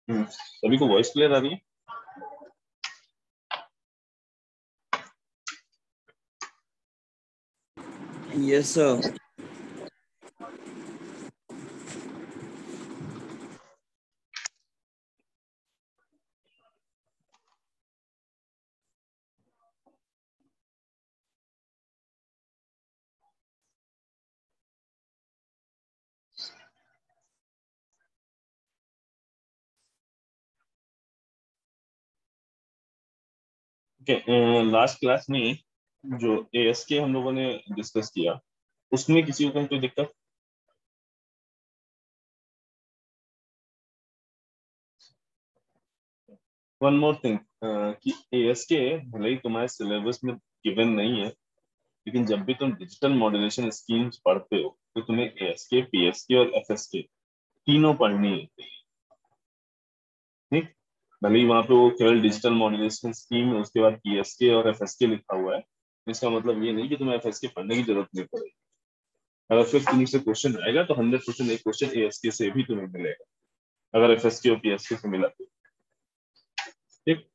सभी को voice clear आ रही है? Yes sir. लास्ट क्लास में जो एएसके हम लोगों ने डिस्कस किया, उसमें किसी को कोई दिक्कत? वन मोर थिंग कि एएसके भले ही तुम्हारे सिलेबस में गिवन नहीं है, लेकिन जब भी तुम डिजिटल मॉड्यूलेशन स्कीम्स पढ़ते हो तो तुम्हें एएसके, पीएसके और एफएसके तीनों पढ़नी है। ठीक, भले ही वहां पे वो केवल डिजिटल मॉड्यूलेशन स्कीम है, उसके बाद पीएसके और एफएसके लिखा हुआ है, इसका मतलब ये नहीं कि तुम्हें एफएसके पढ़ने की जरूरत नहीं पड़ेगी। अगर फिर तुम से क्वेश्चन आएगा तो 100% एक क्वेश्चन एएसके से भी तुम्हें मिलेगा, अगर एफएसके और पीएसके से मिला तो। ठीक।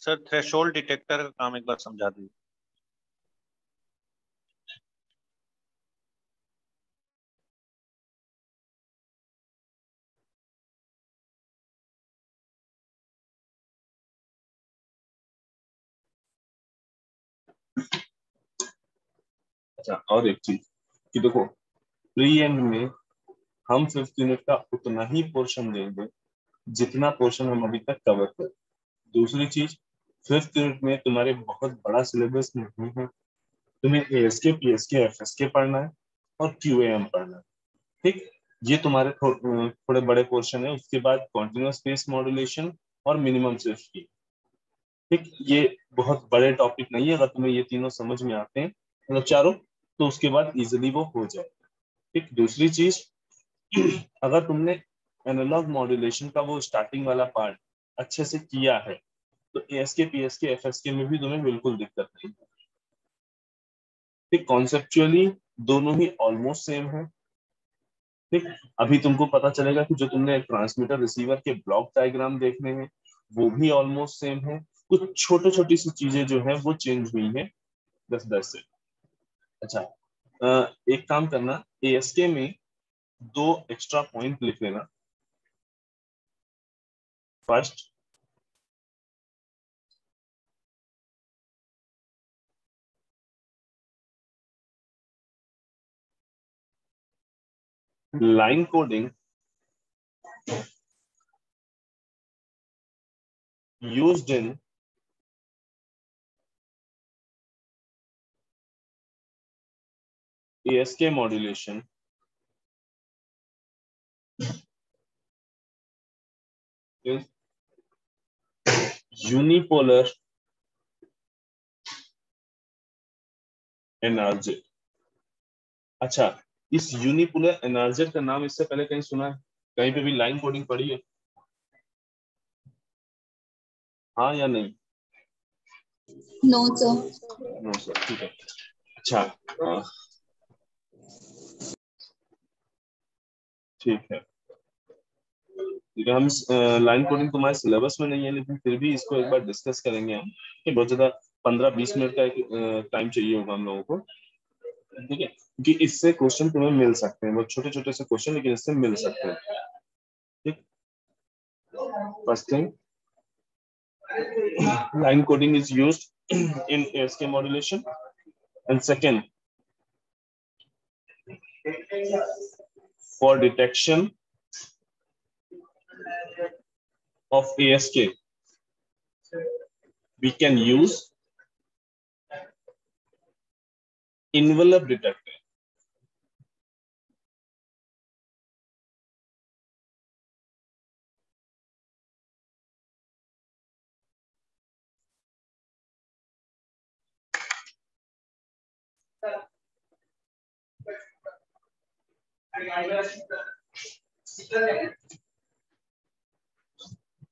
सर थ्रेशोल्ड डिटेक्टर का काम एक बार समझा दीजिए। अच्छा, और एक चीज कि देखो, प्री एंड में हम 5th यूनिट का उतना ही पोर्शन देंगे जितना पोर्शन हम अभी तक कवर कर। दूसरी चीज, 5th यूनिट में तुम्हारे बहुत बड़ा सिलेबस नहीं है, तुम्हें एएसके, पीएसके, एफएसके पढ़ना है और क्यूएएम पढ़ना है। ठीक, ये तुम्हारे थोड़े बड़े पोर्शन है। उसके बाद कॉन्टिन्यूअस स्पेस मॉड्यूलेशन और मिनिमम स्विच की। ठीक, ये बहुत बड़े टॉपिक नहीं है, अगर तुम्हें ये तीनों समझ में आते हैं, मतलब चारों, तो उसके बाद इजिली वो हो जाए। ठीक, दूसरी चीज, अगर तुमने एनालॉग मॉड्यूलेशन का वो स्टार्टिंग वाला पार्ट अच्छे से किया है तो एएसके, पीएसके, एफएसके में भी तुम्हें बिल्कुल दिक्कत नहीं। ठीक, कॉन्सेप्चुअली दोनों ही ऑलमोस्ट सेम है। ठीक, अभी तुमको पता चलेगा कि जो तुमने ट्रांसमीटर रिसीवर के ब्लॉक डायग्राम देखने हैं वो भी ऑलमोस्ट सेम है। कुछ छोटी छोटी सी चीजें जो है वो चेंज हुई है, 10-10 से। अच्छा, एक काम करना, एएसके में 2 एक्स्ट्रा पॉइंट लिख लेना। First, line coding used in ASK modulation is unipolar energy. अच्छा, इस यूनिपोलर एनर्जी का नाम इससे पहले कहीं सुना है? कहीं पे भी लाइन कोडिंग पढ़ी है? हाँ या नहीं? No sir. नो सर, ठीक है। अच्छा, ठीक है, ठीक है। हम लाइन कोडिंग तुम्हारे सिलेबस में नहीं है, लेकिन फिर भी इसको एक बार डिस्कस करेंगे हम, कि बहुत ज्यादा 15-20 मिनट का एक टाइम चाहिए होगा हम लोगों को। ठीक है, क्योंकि इससे क्वेश्चन तुम्हें मिल सकते हैं, बहुत छोटे छोटे से क्वेश्चन, लेकिन इससे मिल सकते हैं। ठीक, first thing, line coding is used in ASK modulation, and second, for detection of ASK we can use envelope detector.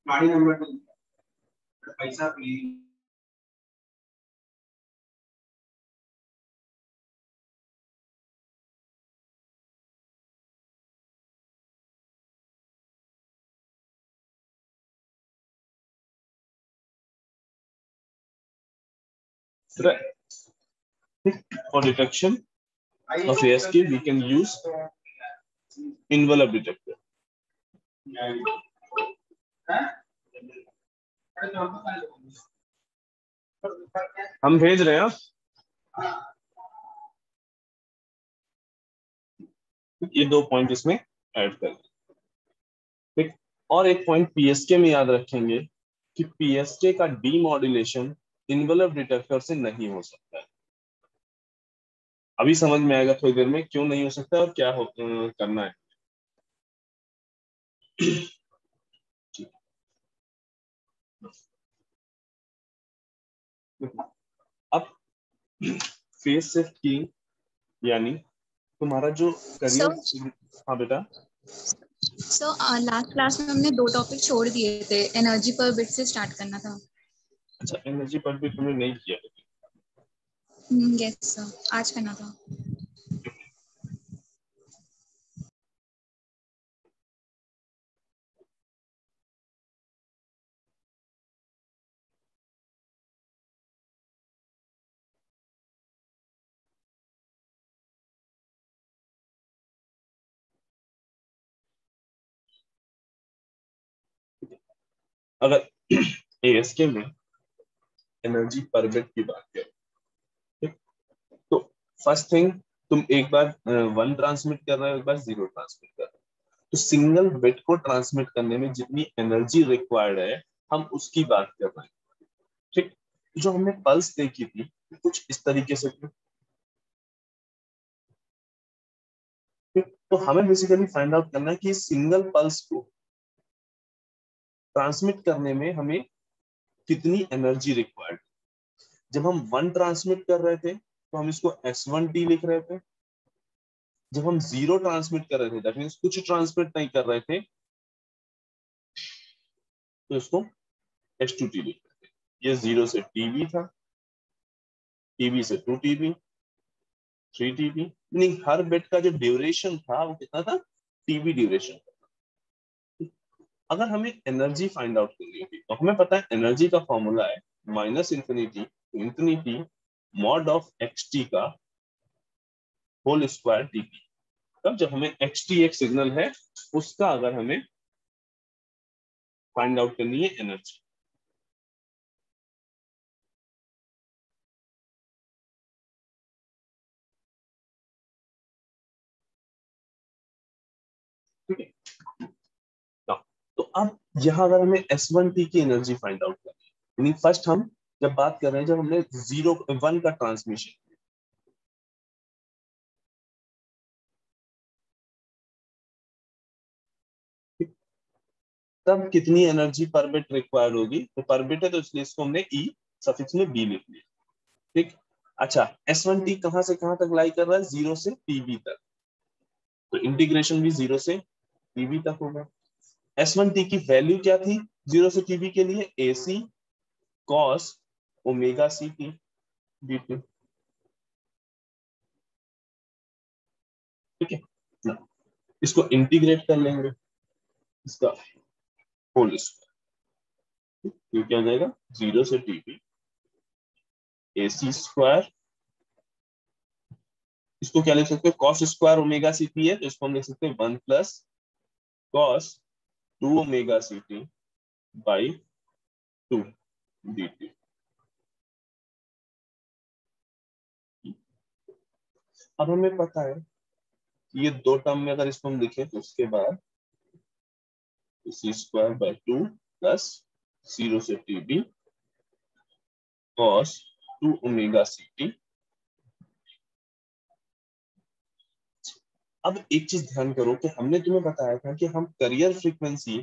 गाड़ी नंबर 2 पैसा please. For detection of ASK, we can use envelope detector. हम भेज रहे हैं, ये 2 point इसमें add कर, ठीक। और एक पॉइंट पीएसके में याद रखेंगे कि पीएसके का डीमॉड्यूलेशन इन्वेलप डिटेक्टर से नहीं हो सकता है। अभी समझ में आएगा थोड़ी देर में क्यों नहीं हो सकता और क्या करना है। अब फेस शिफ्ट की यानी तुम्हारा जो करियर। हाँ बेटा। लास्ट क्लास में हमने 2 टॉपिक छोड़ दिए थे, एनर्जी पर बिट से स्टार्ट करना था। अच्छा, एनर्जी पर बिट तुमने नहीं किया? यस सर, आज करना था। अगर एएसके में एनर्जी पर बिट की बात करें, ठीक, तो फर्स्ट थिंग तुम एक बार 1 ट्रांसमिट कर रहे हो, एक बार 0 ट्रांसमिट कर रहे हो, तो सिंगल बिट को ट्रांसमिट करने में जितनी एनर्जी रिक्वायर्ड है हम उसकी बात कर रहे हैं, ठीक। जो हमने पल्स देखी थी कुछ इस तरीके से थी, ठीक। तो हमें बेसिकली फाइंड आउट करना है कि सिंगल पल्स को ट्रांसमिट करने में हमें कितनी एनर्जी रिक्वायर्ड। जब हम 1 ट्रांसमिट कर रहे थे तो हम इसको S1T लिख रहे थे। जब हम 0 ट्रांसमिट कर रहे थे, दैट मींस कुछ ट्रांसमिट नहीं कर रहे थे, तो इसको S2T लिख रहे थे। ये 0 से TB था, TB से 2TB, 3TB, मीनिंग हर बिट का जो ड्यूरेशन था वो कितना था? TB duration. अगर हमें एनर्जी फाइंड आउट करनी होगी तो हमें पता है एनर्जी का फॉर्मूला है -infinity to infinity mod of XT का होल स्क्वायर TP। तब जब हमें XT एक सिग्नल है उसका अगर हमें फाइंड आउट करनी है एनर्जी, ठीक है। तो अब यहाँ अगर हमें S1T की एनर्जी फाइंड आउट करनी है, फर्स्ट हम जब बात कर रहे हैं जब हमने 0-1 का ट्रांसमिशन, तब कितनी एनर्जी पर बिट रिक्वायर्ड होगी? तो पर बिट है तो इसलिए इसको हमने E सफिक्स में B लिख लिया, ठीक। अच्छा, S1T कहां से कहां तक लाई कर रहा है? 0 से TB तक, तो इंटीग्रेशन भी 0 से TB तक होगा। S1T की वैल्यू क्या थी 0 से TB के लिए? AC cos omega CT dt, ठीक है ना। इसको इंटीग्रेट कर लेंगे, इसका होल स्क्वायर, तो क्या हो जाएगा? 0 से TB AC स्क्वायर, इसको क्या लिख सकते हैं? कॉस स्क्वायर ओमेगा CT है तो इसको हम लिख सकते हैं 1 plus cos 2 omega CT by 2 dt। अब हमें पता है ये 2 टर्म में अगर इसको हम लिखें तो उसके बाद C स्क्वायर बाई 2 प्लस 0 से TB cos 2 ओमेगा CT। अब एक चीज ध्यान करो कि हमने तुम्हें बताया था कि हम करियर फ्रीक्वेंसी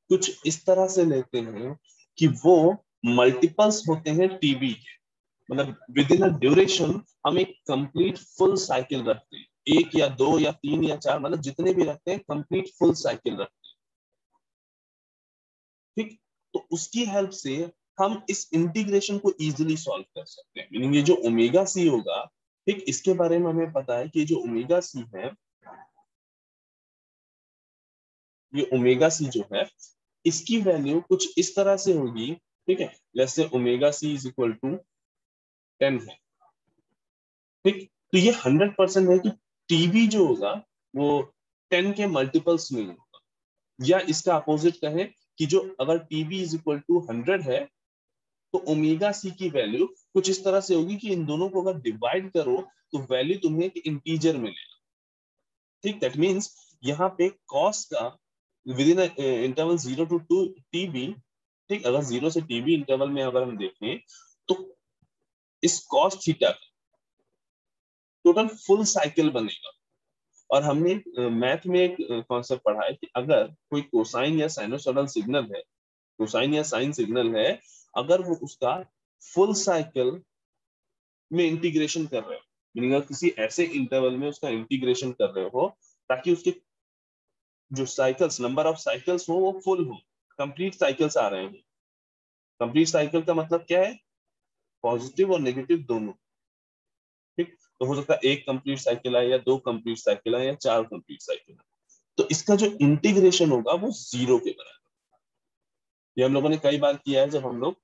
कुछ इस तरह से लेते हैं कि वो मल्टीपल्स होते हैं TB के, मतलब विद इन अ ड्यूरेशन हम एक कंप्लीट फुल साइकिल रखते हैं। एक या दो या तीन या चार, मतलब जितने भी रखते हैं कंप्लीट फुल साइकिल रखते हैं। ठीक, तो उसकी हेल्प से हम इस इंटीग्रेशन को इजीली सॉल्व कर सकते हैं। मीनिंग ये जो ओमेगा सी होगा, ठीक, इसके बारे में हमें पता है कि जो ओमेगा सी है, ये ओमेगा सी जो है, इसकी वैल्यू कुछ इस तरह से होगी। ठीक है, जैसे omega C is equal to 10 है। ठीक, तो ये 100% है कि टीबी जो होगा वो 10 के मल्टीपल्स में होगा, या इसका अपोजिट कहें कि जो अगर टीबी इज इक्वल टू 100 है, तो ओमेगा सी की वैल्यू कुछ इस तरह से होगी कि इन दोनों को अगर डिवाइड करो तो वैल्यू तुम्हें एक इंटीजर मिलेगा। ठीक, दैट मीन्स यहाँ पे कॉस का with in interval 0 to 2 TB, ठीक, अगर 0 से टीबी इंटरवल में अगर हम देखें तो इस cos theta total full cycle बनेगा। और हमने मैथ में एक कॉन्सेप्ट पढ़ा है कि अगर कोई कोसाइन या साइनोसॉइडल सिग्नल है, कोसाइन या साइन सिग्नल है, अगर वो उसका फुल साइकिल में इंटीग्रेशन कर रहे हो, मीनिंग अगर किसी ऐसे इंटरवल में उसका इंटीग्रेशन कर रहे हो ताकि उसके जो साइकिल्स, नंबर ऑफ साइकिल्स हो वो फुल हो, कंप्लीट साइकिल्स आ रहे हैं। कंप्लीट साइकिल का मतलब क्या है? पॉजिटिव और नेगेटिव दोनों। ठीक, तो हो सकता है एक कंप्लीट साइकिल आए या दो कंप्लीट साइकिल आए या चार कंप्लीट साइकिल आए, तो इसका जो इंटीग्रेशन होगा वो जीरो के बराबर। ये हम लोगों ने कई बार किया है, जब हम लोग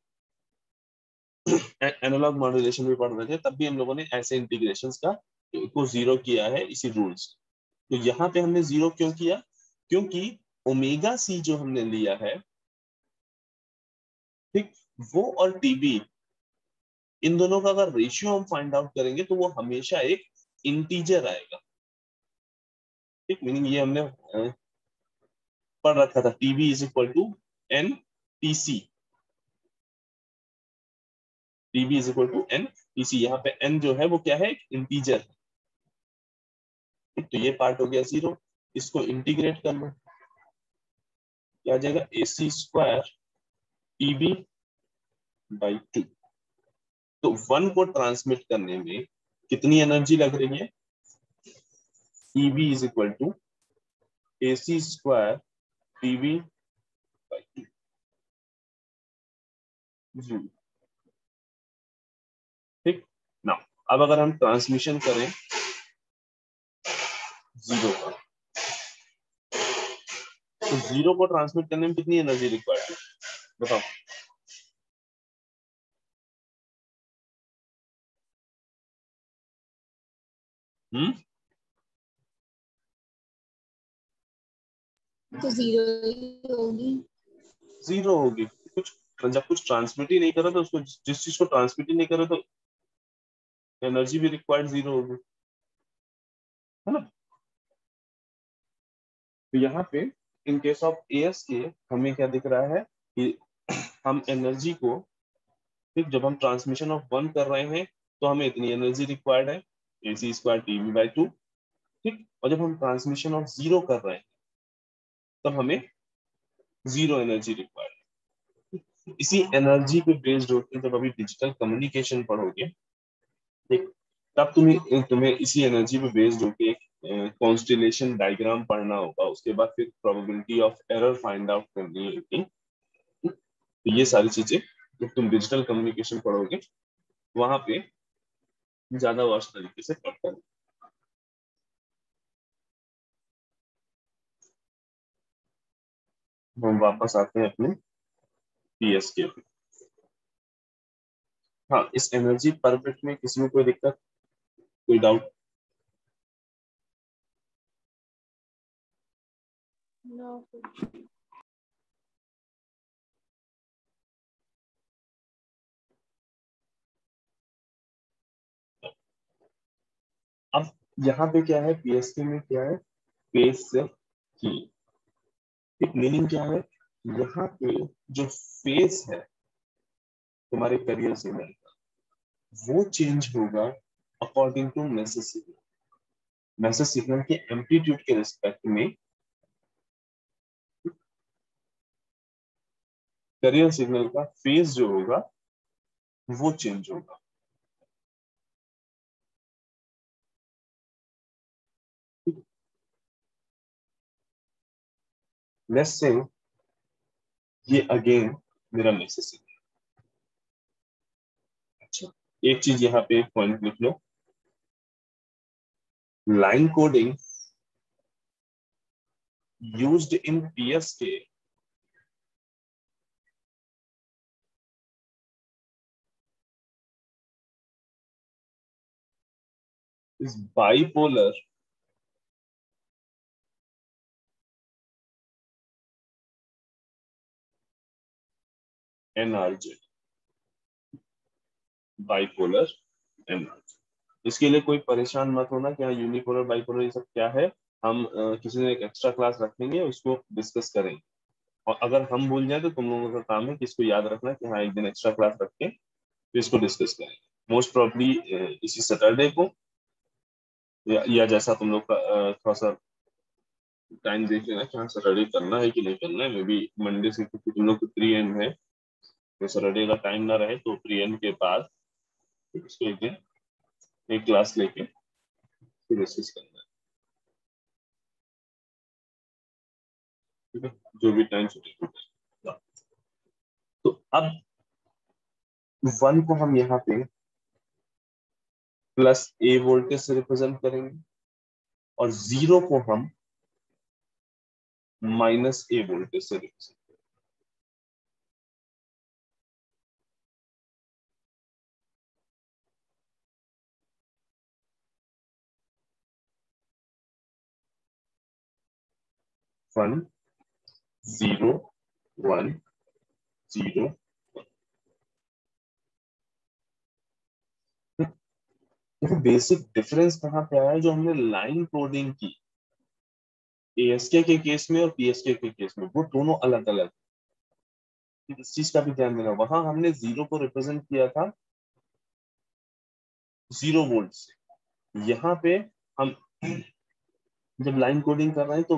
एनालॉग मॉड्यूलेशन भी पढ़ रहे थे तब भी हम लोगों ने ऐसे इंटीग्रेशंस का को जीरो किया है इसी रूल्स। तो यहाँ पे हमने जीरो क्यों किया? क्योंकि ओमेगा सी जो हमने लिया है, ठीक, वो और टीबी, इन दोनों का अगर रेशियो हम फाइंड आउट करेंगे तो वो हमेशा एक इंटीजर आएगा। ठीक, मीनिंग ये हमने पढ़ रखा था, TB is equal to N T C, TB is equal to N T C. यहाँ पे एन जो है वो क्या है? इंटीजर। तो ये पार्ट हो गया जीरो, इसको इंटीग्रेट कर लो, क्या आ जाएगा? AC square TB by 2। तो 1 को ट्रांसमिट करने में कितनी एनर्जी लग रही है? EB is equal to AC square TB by 2। ठीक ना, अब अगर हम ट्रांसमिशन करें जीरो का, तो जीरो को ट्रांसमिट करने में कितनी एनर्जी रिक्वायर्ड है बताओ? तो जीरो ही होगी। जीरो होगी। कुछ जब कुछ ट्रांसमिट ही नहीं कर रहा तो उसको, जिस चीज को ट्रांसमिट ही नहीं कर रहा तो एनर्जी भी रिक्वायर्ड जीरो होगी, है ना? तो यहाँ पे इन केस ऑफ एएस के हमें क्या दिख रहा है कि हम एनर्जी को, ठीक, जब हम ट्रांसमिशन ऑफ 1 कर रहे हैं तो हमें इतनी एनर्जी रिक्वायर्ड है, AC स्क्वायर टीवी बाई 2। ठीक, और जब हम ट्रांसमिशन ऑफ जीरो कर रहे हैं तब हमें जीरो एनर्जी रिक्वायर्ड है। इसी एनर्जी पे बेस्ड होकर जब अभी डिजिटल कम्युनिकेशन पढ़ोगे, ठीक, तब तुम्हें तुम्हें इसी एनर्जी पे बेस्ड होके एक कॉन्स्टेलेशन डायग्राम पढ़ना होगा, उसके बाद फिर probability of error find out करनी होगी। तो ये सारी चीजें जब तुम डिजिटल कम्युनिकेशन पढ़ोगे वहां पे ज्यादा वास्ट तरीके से पढ़ता है। हम वापस आते हैं अपने पीएस के। हाँ, इस एनर्जी पर बिट में किसी को कोई दिक्कत, कोई डाउट? No. अब यहाँ पे क्या है, पीएसके में क्या है? फेस की, एक मीनिंग क्या है? यहाँ पे जो फेस है तुम्हारे करियर सिग्नल का, वो चेंज होगा according to message signal. Message signal के एम्पलीट्यूड के रिस्पेक्ट में करियर सिग्नल का फेज जो होगा वो चेंज होगा। लेट्स से ये अगेन मेरा मैसेज सिग्नल। अच्छा, एक चीज यहाँ पे एक पॉइंट लिख लो, line coding used in PSK is bipolar NRZ, bipolar NRZ। इसके लिए कोई परेशान मत होना कि हाँ यूनिपोलर बाइपोलर ये सब क्या है, हम किसी ने एक एक्स्ट्रा क्लास रखेंगे, उसको डिस्कस करेंगे। और अगर हम भूल जाए तो तुम लोगों का काम है कि इसको याद रखना कि हाँ एक दिन एक्स्ट्रा क्लास रख के तो इसको डिस्कस करेंगे, मोस्ट प्रॉब्ली इसी सैटरडे को, या जैसा तुम लोग का थोड़ा सा टाइम देख लेना कि हाँ सैटरडे करना है कि नहीं करना है। मे बी मंडे से, क्योंकि तुम लोग को प्री एंड है तो सैटरडे का टाइम ना रहे तो प्री एंड के बाद इसको एक दिन एक क्लास लेके फिर डिस्कस करना है, ठीक है, जो भी टाइम सुटेबल है। तो अब वन को हम यहाँ पे प्लस ए वोल्टेज से रिप्रेजेंट करेंगे और जीरो को हम माइनस ए वोल्टेज से रिप्रेजेंट करेंगे। 1 0 1 0। देखो बेसिक डिफरेंस कहाँ पे आया है, जो हमने लाइन कोडिंग की एएसके के केस में और पीएसके के केस में, वो दोनों अलग अलग। इस चीज का भी ध्यान देना, वहां हमने जीरो को रिप्रेजेंट किया था 0 वोल्ट से, यहाँ पे हम जब लाइन कोडिंग कर रहे हैं तो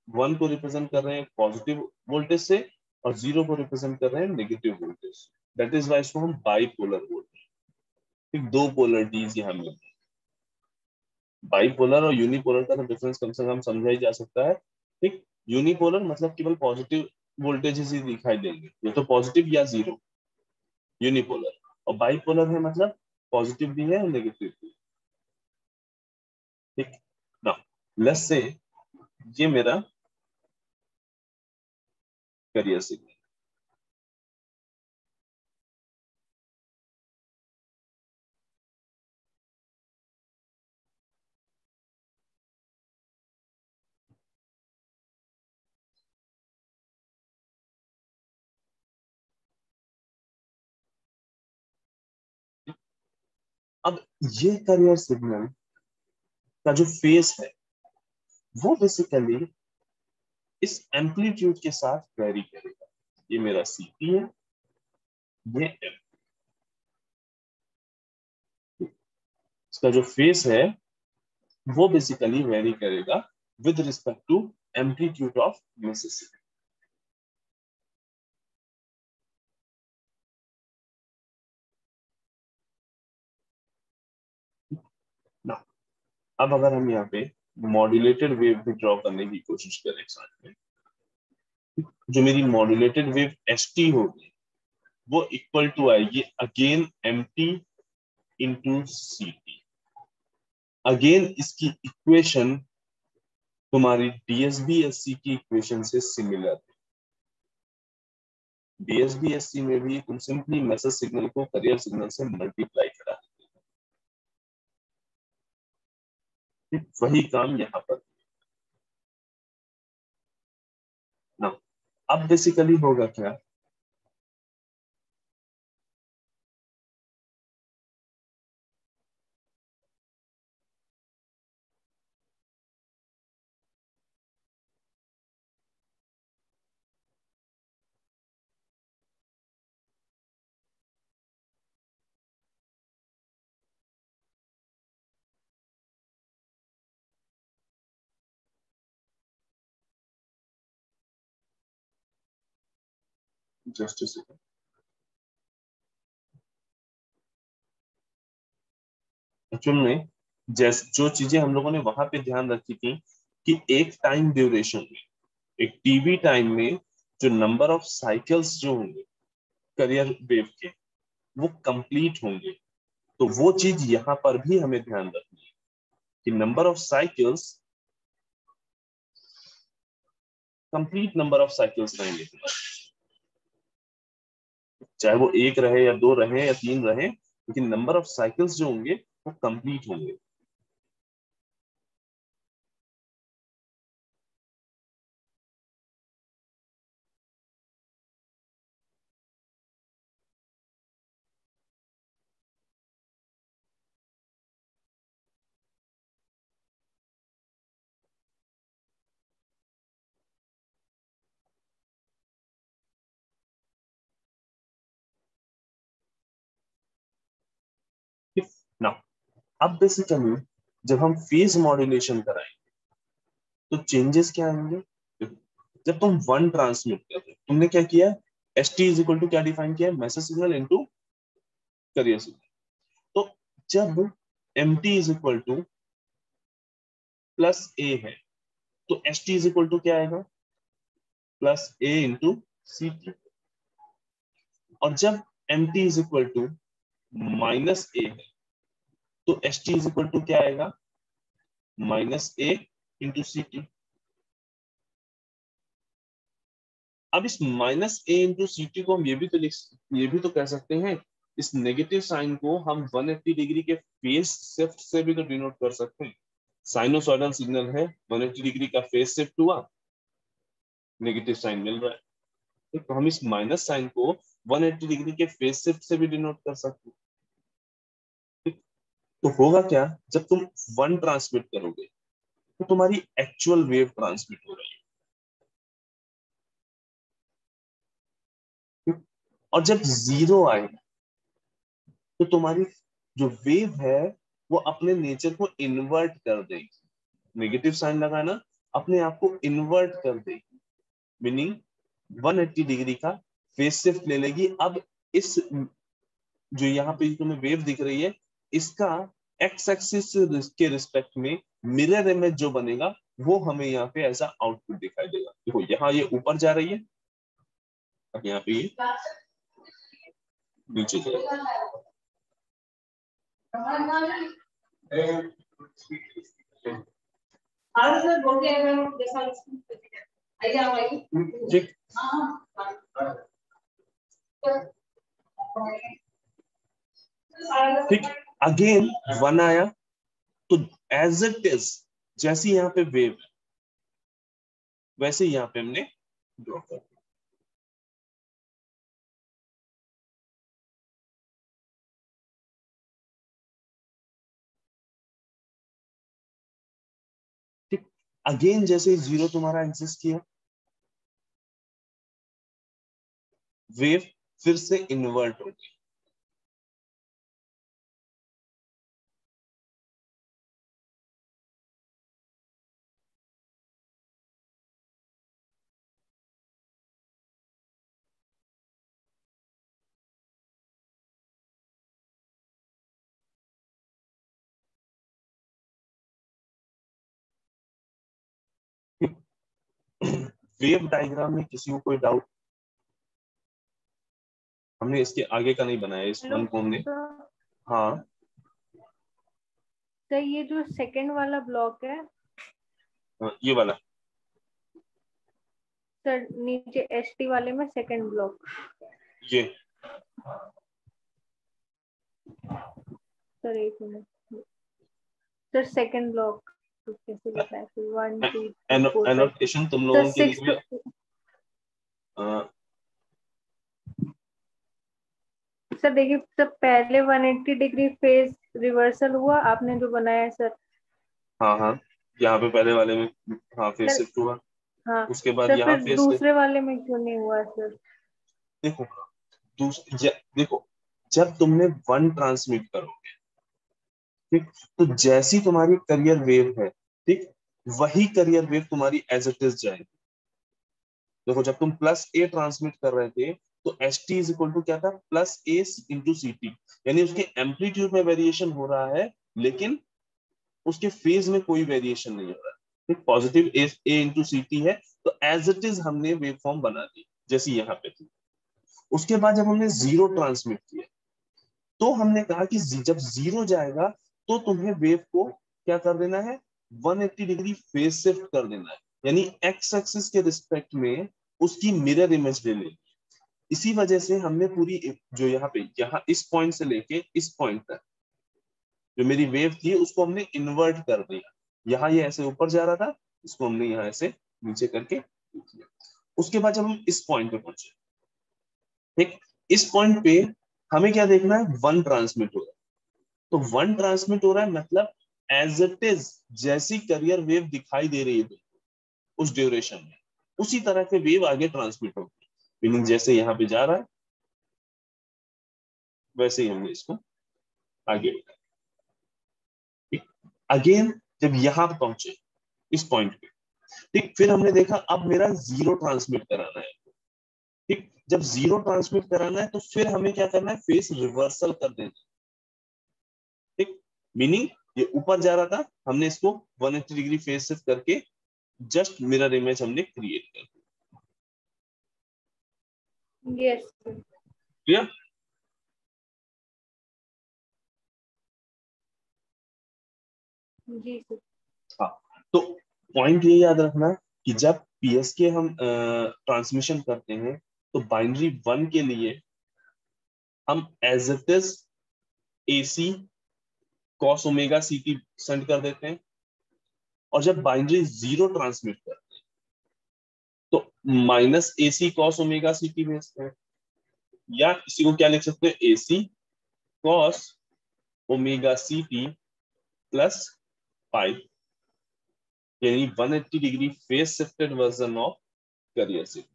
वन को रिप्रेजेंट कर रहे हैं पॉजिटिव वोल्टेज से और जीरो को रिप्रेजेंट कर रहे हैं negative voltage. That is why इसको हम बाइपोलर बोलते हैं। ठीक, दो पोलरिटीज यहाँ मिलती है। बाइपोलर और यूनिपोलर का तो डिफरेंस कम से कम समझा ही जा सकता है। ठीक, यूनिपोलर मतलब केवल पॉजिटिव वोल्टेजेस ही दिखाई देंगे, या तो पॉजिटिव या जीरो, यूनिपोलर। और बाइपोलर है मतलब पॉजिटिव भी है और नेगेटिव भी। ठीक ना, लेट्स से ये मेरा करियर सिग्नल। अब ये करियर सिग्नल का जो फेस है वो बेसिकली इस एम्पलीट्यूड के साथ वेरी करेगा। ये मेरा सीपी है, ये एम, इसका जो फेस है वो बेसिकली वेरी करेगा with respect to amplitude of Mississippi. ना, अब अगर हम यहाँ पे मॉड्यूलेटेड वेव भी ड्रॉ करने की कोशिश करें साथ में, जो मेरी मॉड्यूलेटेड वेव एस टी होगी वो इक्वल टू आएगी again M T into C T. Again इसकी इक्वेशन तुम्हारी डीएसबी-एससी की इक्वेशन से सिमिलर है। डीएसबी-एससी में भी तुम सिंपली मैसेज सिग्नल को करियर सिग्नल से मल्टीप्लाई करा, वही काम यहाँ पर ना। अब बेसिकली होगा क्या, जस्ट अ सेकंड। एक्चुअल में जैसे जो चीजें हम लोगों ने वहां पे ध्यान रखी थी कि एक टाइम ड्यूरेशन में एक टीवी टाइम में जो नंबर ऑफ साइकिल्स जो होंगे करियर वेव के वो कंप्लीट होंगे। तो वो चीज यहाँ पर भी हमें ध्यान रखनी है कि number of cycles, complete number of cycles रहेंगे, चाहे वो 1 रहे या 2 रहे या 3 रहे, लेकिन नंबर ऑफ साइकिल्स जो होंगे वो कंप्लीट होंगे। ना अब बेसिकली जब हम फेज मॉड्यूलेशन कराएंगे तो चेंजेस क्या आएंगे। जब तुम वन ट्रांसमिट कर रहे हो, तुमने क्या किया, S T is equal to क्या डिफाइन किया है, message signal into carrier signal. तो जब M T is equal to plus A है तो S T is equal to क्या आएगा, plus A into C T. और जब M T is equal to minus A है तो S T is equal to क्या आएगा, minus A into C T. अब इस minus A into C T को हम ये भी तो कह सकते हैं, इस नेगेटिव साइन को हम 180 डिग्री के फेज शिफ्ट से भी तो डिनोट कर सकते हैं। साइनोसॉइडल सिग्नल है, 180 डिग्री का फेज शिफ्ट हुआ, नेगेटिव साइन मिल रहा है, तो हम इस माइनस साइन को 180 डिग्री के फेज शिफ्ट से भी डिनोट कर सकते हैं। ठीक? तो होगा क्या, जब तुम वन ट्रांसमिट करोगे तो तुम्हारी एक्चुअल वेव ट्रांसमिट हो रही है। ठीक? और जब जीरो आए तो तुम्हारी जो वेव है वो अपने नेचर को इन्वर्ट कर देगी। नेगेटिव साइन लगाना अपने आप को इन्वर्ट कर देगी, मीनिंग 180 डिग्री का फेज शिफ्ट ले लेगी। अब इस जो यहाँ पे तुम्हें वेव दिख रही है इसका एक्स एक्सिस के रिस्पेक्ट में मिरर इमेज जो बनेगा वो हमें यहाँ पे ऐसा आउटपुट दिखाई देगा। देखो यहाँ ये ऊपर जा रही है, अब यहाँ पे ये नीचे जाएगा। ठीक, ठीक, अगेन वन आया तो एज इट इज जैसी यहाँ पे वेव है वैसे यहाँ पे हमने ड्रॉ कर दिया। ठीक, अगेन जैसे जीरो तुम्हारा एग्जिस्ट किया, वेव फिर से इन्वर्ट हो गई। वेव डायग्राम में किसी को कोई डाउट, हमने इसके आगे का नहीं बनाया इस वन को हमने। हाँ तो ये जो सेकंड वाला ब्लॉक है ये वाला, सर नीचे एसटी वाले में सेकंड ब्लॉक, ये सर एक मिनट सर, सेकंड ब्लॉक तो कैसे लिखा है, 1 2 3 4 एनोटेशन तुम लोगों के लिए सर देखिए, सर पहले 180 डिग्री फेज रिवर्सल हुआ आपने जो बनाया है सर। हाँ हाँ, यहाँ पे पहले वाले में हाँ फेज शिफ्ट हुआ, हाँ उसके बाद सर, यहाँ फिर फेज दूसरे वाले में क्यों नहीं हुआ सर? देखो देखो जब तुमने वन ट्रांसमिट करोगे, ठीक, तो जैसी तुम्हारी करियर वेव है, ठीक, वही करियर वेव तुम्हारी एज इट इज जाएगी। देखो जब तुम प्लस ए ट्रांसमिट कर रहे थे तो S T is equal to क्या था, plus A into C T, यानी उसके एम्पलीट्यूड में वेरिएशन हो रहा है लेकिन उसके फेज में कोई वेरिएशन नहीं हो रहा है। ठीक, पॉजिटिव ए इंटू सी टी है, तो एज इट इज हमने वेव फॉर्म बना दी जैसी यहाँ पे थी। उसके बाद जब हमने जीरो ट्रांसमिट किया तो हमने कहा कि जब जीरो जाएगा तो तुम्हें वेव को क्या कर देना है, 180 डिग्री फेज शिफ्ट कर देना है, यानी एक्स एक्सिस के रिस्पेक्ट में उसकी मिरर इमेज ले लेनी। इसी वजह से हमने पूरी जो यहाँ इस पॉइंट से लेके इस पॉइंट तक जो मेरी वेव थी उसको हमने इन्वर्ट कर दिया। यहाँ ये ऐसे ऊपर जा रहा था, इसको हमने यहाँ ऐसे नीचे करके किया। उसके बाद जब हम इस पॉइंट पे पहुंचे, ठीक, इस पॉइंट पे हमें क्या देखना है, वन ट्रांसमिट हो रहा है। तो वन ट्रांसमिट हो रहा है मतलब एज इट इज जैसी करियर वेव दिखाई दे रही है उस ड्यूरेशन में, उसी तरह के वेव आगे ट्रांसमिट होगी। मीनिंग जैसे यहाँ पे जा रहा है वैसे ही हमने इसको आगे बढ़ाया। अगेन जब यहाँ पे पहुंचे इस पॉइंट पे, ठीक, फिर हमने देखा अब मेरा जीरो ट्रांसमिट कराना है। ठीक, जब जीरो ट्रांसमिट कराना है तो फिर हमें क्या करना है, फेस रिवर्सल कर देना। ठीक, मीनिंग ये ऊपर जा रहा था, हमने इसको 180 डिग्री फेस शिफ्ट करके जस्ट मिरर इमेज हमने क्रिएट कर दी। Yes clear? जी सर। हाँ, तो पॉइंट ये याद रखना कि जब पीएसके हम ट्रांसमिशन करते हैं तो बाइनरी 1 के लिए हम as it is AC cos omega CT send कर देते हैं, और जब बाइनरी जीरो ट्रांसमिट करते हैं तो माइनस एसी कॉस ओमेगा सीटी भेजते हैं, या इसी को क्या लिख सकते हैं, AC cos omega CT plus pi, यानी 180 degree phase shifted version of carrier signal.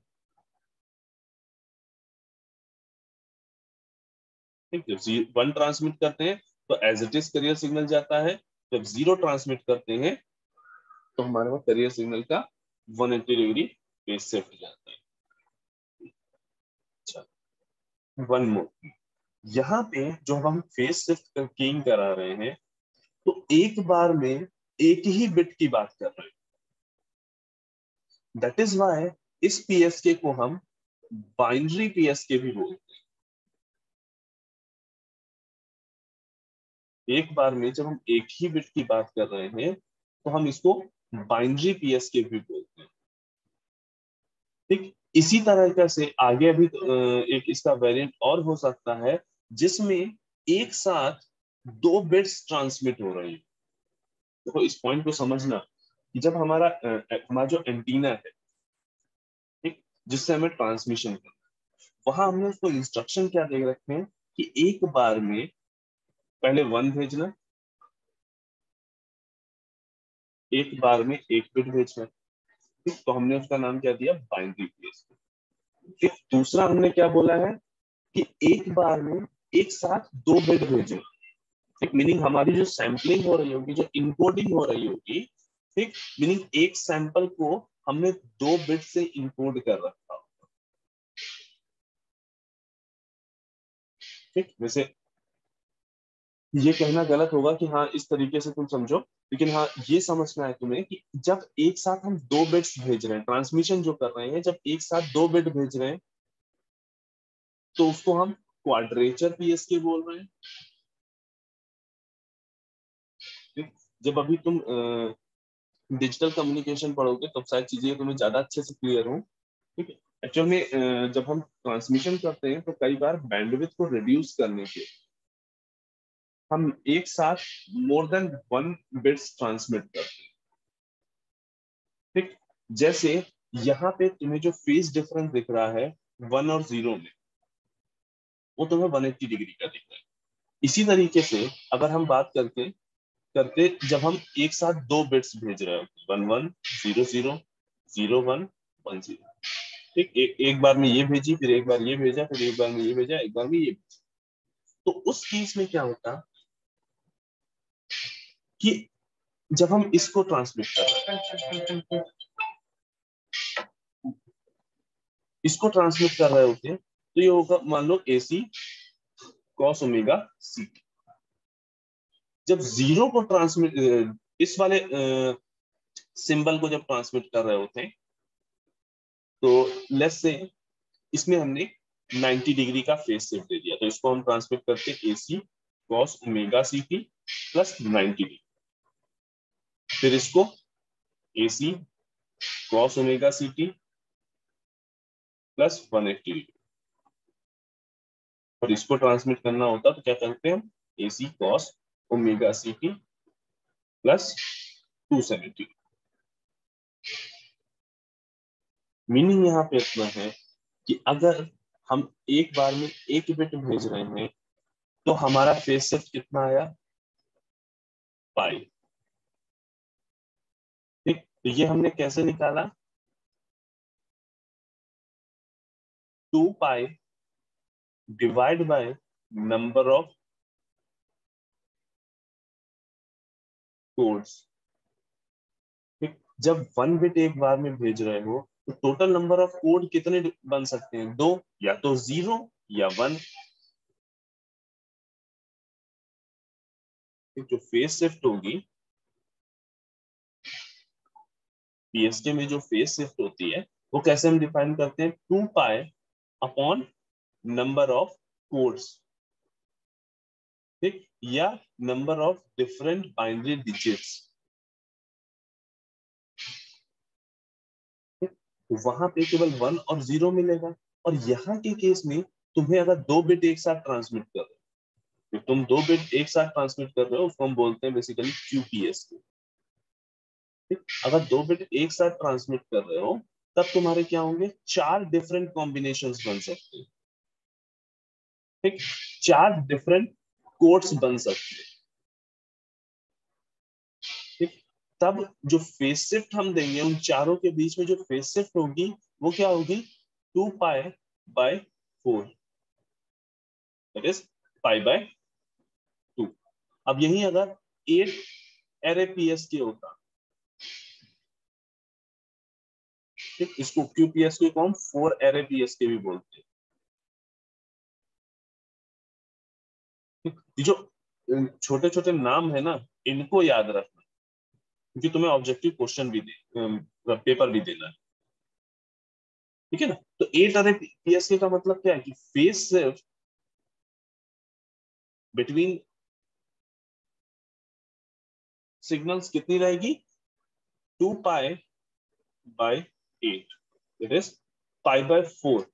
ठीक, जब 1 ट्रांसमिट करते हैं तो as it is carrier signal जाता है, जब जीरो ट्रांसमिट करते हैं तो हमारे पास करियर सिग्नल का 180 डिग्री फेज शिफ्ट जाता है। अच्छा, वन मोर, यहाँ पे जो हम फेज शिफ्ट किंग करा रहे हैं तो एक बार में एक ही बिट की बात कर रहे हैं। दैट इज व्हाई इस पीएसके को हम बाइनरी पीएसके भी बोलते हैं। एक बार में जब हम एक ही बिट की बात कर रहे हैं तो हम इसको बाइनरी पीएसके भी बोलते हैं। ठीक, इसी तरह से आगे अभी एक इसका वेरिएंट और हो सकता है जिसमें एक साथ 2 बिट्स ट्रांसमिट हो रही है। देखो इस पॉइंट को समझना कि जब हमारा जो एंटीना है, ठीक, जिससे हमें ट्रांसमिशन करना है, वहां हमने उसको इंस्ट्रक्शन क्या दे रखे हैं कि एक बार में पहले 1 भेजना, एक बार में 1 बिट भेजना। ठीक, तो हमने उसका नाम क्या दिया, बाइनरी पीएसके। फिर दूसरा हमने क्या बोला है कि एक बार में एक साथ 2 बिट भेजना। ठीक, मीनिंग हमारी जो सैंपलिंग हो रही होगी, जो इनकोडिंग हो रही होगी, ठीक, मीनिंग एक सैंपल को हमने 2 बिट से इनकोड कर रखा। ठीक, वैसे ये कहना गलत होगा कि हाँ इस तरीके से तुम समझो, लेकिन हाँ ये समझना है तुम्हें कि जब एक साथ हम 2 बिट्स भेज रहे हैं, ट्रांसमिशन जो कर रहे हैं, जब एक साथ 2 बिट भेज रहे हैं तो उसको हम क्वाड्रेचर पीएसके बोल रहे हैं। ठीक? जब अभी तुम डिजिटल कम्युनिकेशन पढ़ोगे तब शायद चीजें तुम्हें ज्यादा अच्छे से क्लियर हो। ठीक है, एक्चुअल में जब हम ट्रांसमिशन करते हैं तो कई बार बैंडविड्थ को रिड्यूस करने के हम एक साथ मोर देन 1 बिट्स ट्रांसमिट करते हैं। ठीक, जैसे यहाँ पे तुम्हें जो फेज डिफरेंस दिख रहा है 1 और 0 में, वो तुम्हें 180 डिग्री का दिख रहा है। इसी तरीके से अगर हम बात करते जब हम एक साथ 2 बिट्स भेज रहे हैं, 1 1 0 0 0 1 1 0, ठीक, एक बार में ये भेजी, फिर एक बार ये भेजा, फिर एक बार में ये भेजा, एक बार में ये भेजा, तो उस केस में क्या होता कि जब हम इसको ट्रांसमिट कर रहे होते हैं तो ये होगा, मान लो एसी कॉस ओमेगा सी। जब जीरो को ट्रांसमिट इस वाले सिंबल को जब ट्रांसमिट कर रहे होते हैं, तो लेट्स से इसमें हमने 90 डिग्री का फेज शिफ्ट दे दिया, तो इसको हम ट्रांसमिट करते हैं AC cos omega CT plus 90 degree. फिर इसको AC cos omega CT plus 180 degree, और इसको ट्रांसमिट करना होता तो क्या करते हैं हम, AC cos omega CT plus 270। Meaning यहाँ पे इतना है कि अगर हम एक बार में एक बिट भेज रहे हैं तो हमारा फेज शिफ्ट कितना आया, पाई। ठीक, तो ये हमने कैसे निकाला, 2 pi divide by number of codes. ठीक, जब 1 बिट एक बार में भेज रहे हो तो टोटल नंबर ऑफ कोड कितने बन सकते हैं, 2, या तो 0 या 1। जो फेज शिफ्ट होगी, पीएसके में जो फेज शिफ्ट होती है वो कैसे हम डिफाइन करते हैं, 2 pi upon number of codes, ठीक, या number of different binary digits. वहां पे केवल 1 और 0 मिलेगा, और यहाँ के केस में तुम्हें अगर 2 बिट एक साथ ट्रांसमिट कर रहे हो, तो तुम 2 बिट एक साथ ट्रांसमिट कर रहे हो उसको हम बोलते हैं बेसिकली QPSK। ठीक, अगर 2 बिट एक साथ ट्रांसमिट कर रहे हो तब तुम्हारे क्या होंगे, 4 डिफरेंट कॉम्बिनेशंस बन सकते हैं। ठीक, 4 डिफरेंट कोड्स बन सकते हैं। ठीक, तब जो फेज शिफ्ट हम देंगे उन चारों के बीच में जो फेज शिफ्ट होगी वो क्या होगी, 2 pi by 4, that is pi by 2। अब यही अगर 8 एरे PSK होता, ठीक, इसको QPSK को हम 4 एरे PSK भी बोलते हैं। ठीक, ये जो छोटे छोटे नाम है ना, इनको याद रखना, क्योंकि तुम्हें ऑब्जेक्टिव क्वेश्चन भी पेपर भी देना है। ठीक है ना, तो 8 एरे PSK का मतलब क्या है कि फेज शिफ्ट बिटवीन सिग्नल्स कितनी रहेगी, 2 pi by 8, it is pi by 4।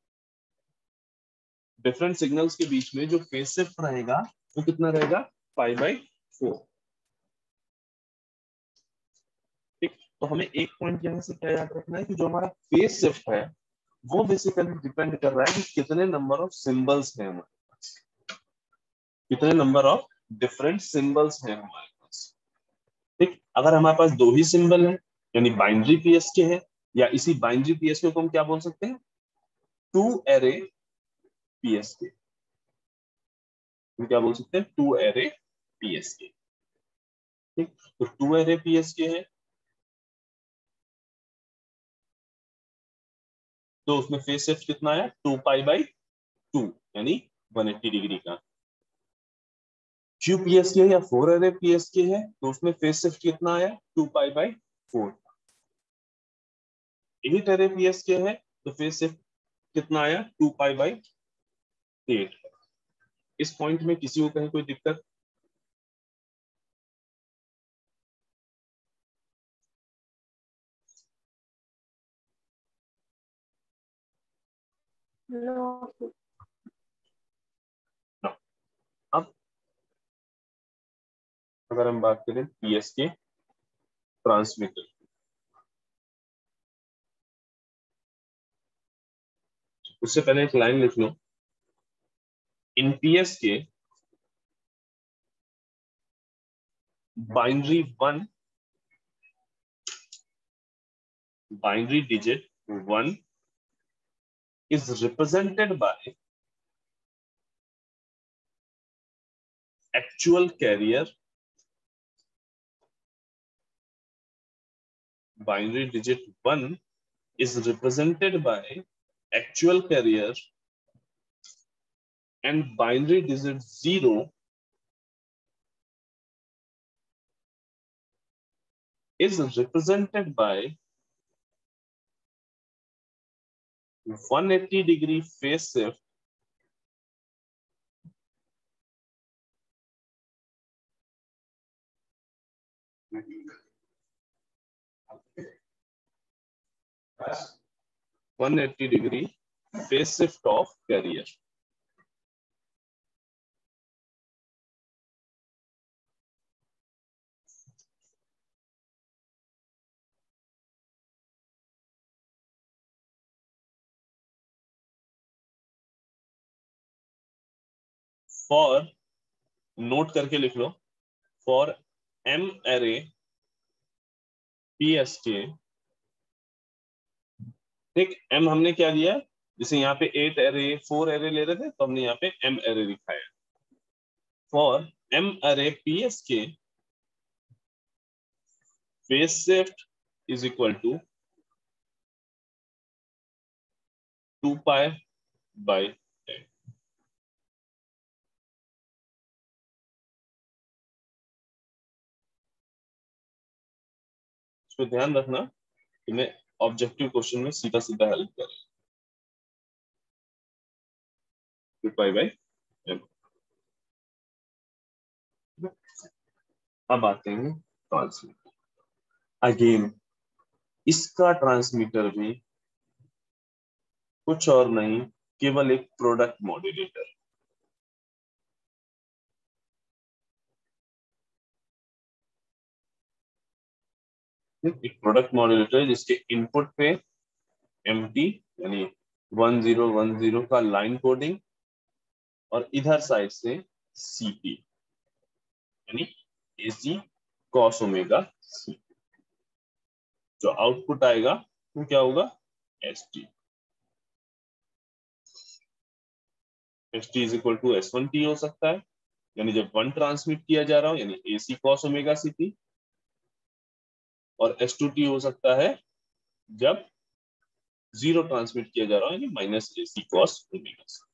Different signals के बीच में जो फेज शिफ्ट रहेगा वो कितना रहेगा, पाई बाय 4। ठीक, तो हमें एक पॉइंट यहाँ से क्या याद रखना है कि जो हमारा फेज शिफ्ट है वो बेसिकली डिपेंड कर रहा है कि कितने नंबर ऑफ सिंबल्स हैं हमारे पास, कितने नंबर ऑफ डिफरेंट सिंबल्स हैं हमारे पास। ठीक, अगर हमारे पास 2 ही सिंबल है यानी बाइनरी PSK है, या इसी बाइनरी PSK को हम क्या बोल सकते हैं, 2 एरे PSK। हम क्या बोल सकते हैं, 2 एरे PSK। ठीक, तो 2 एरे PSK है तो उसमें फेज शिफ्ट कितना आया, 2 पाई बाय 2 यानी 180 डिग्री का। QPSK या 4 एरे PSK है तो उसमें फेज शिफ्ट कितना आया, 2 पाई बाय 4। 8 एरे PSK है तो फेज शिफ्ट कितना आया, 2 पाई बाय 8। इस पॉइंट में किसी को कहीं कोई दिक्कत, नो। अब अगर हम बात करें PSK ट्रांसमीटर, उससे पहले एक लाइन लिख लो, इन PSK binary 1, binary digit 1 is represented by actual carrier, binary digit 1 is represented by actual carrier, and binary digit 0 is represented by 180-degree phase shift as 180-degree phase shift of carrier. For note करके लिख लो, for M array PSK, ठीक, M हमने क्या दिया, जैसे यहाँ पे 8 array 4 array ले रहे थे तो हमने यहाँ पे M array लिखा है. For M array PSK, phase shift is equal to 2 pi by 10. इसको ध्यान रखना कि मैं ऑब्जेक्टिव क्वेश्चन में सीधा सीधा हेल्प कर रहा हूं. 2 pi by m. अब आते हैं ट्रांसमीटर. अगेन इसका ट्रांसमीटर भी कुछ और नहीं, केवल एक प्रोडक्ट मॉड्यूलेटर. एक प्रोडक्ट मॉड्यूलेटर जिसके इनपुट पे एमटी यानी 1010 का लाइन कोडिंग और इधर साइड से सीपी यानी एसी कॉस ओमेगा सी. जो आउटपुट आएगा वो क्या होगा, ST. ST is equal to S1T हो सकता है, यानी जब 1 ट्रांसमिट किया जा रहा हो यानी एसी कॉस ओमेगा सीपी, और S2T हो सकता है जब 0 ट्रांसमिट किया जा रहा हो यानी माइनस एसी कॉस ओमेगा सी.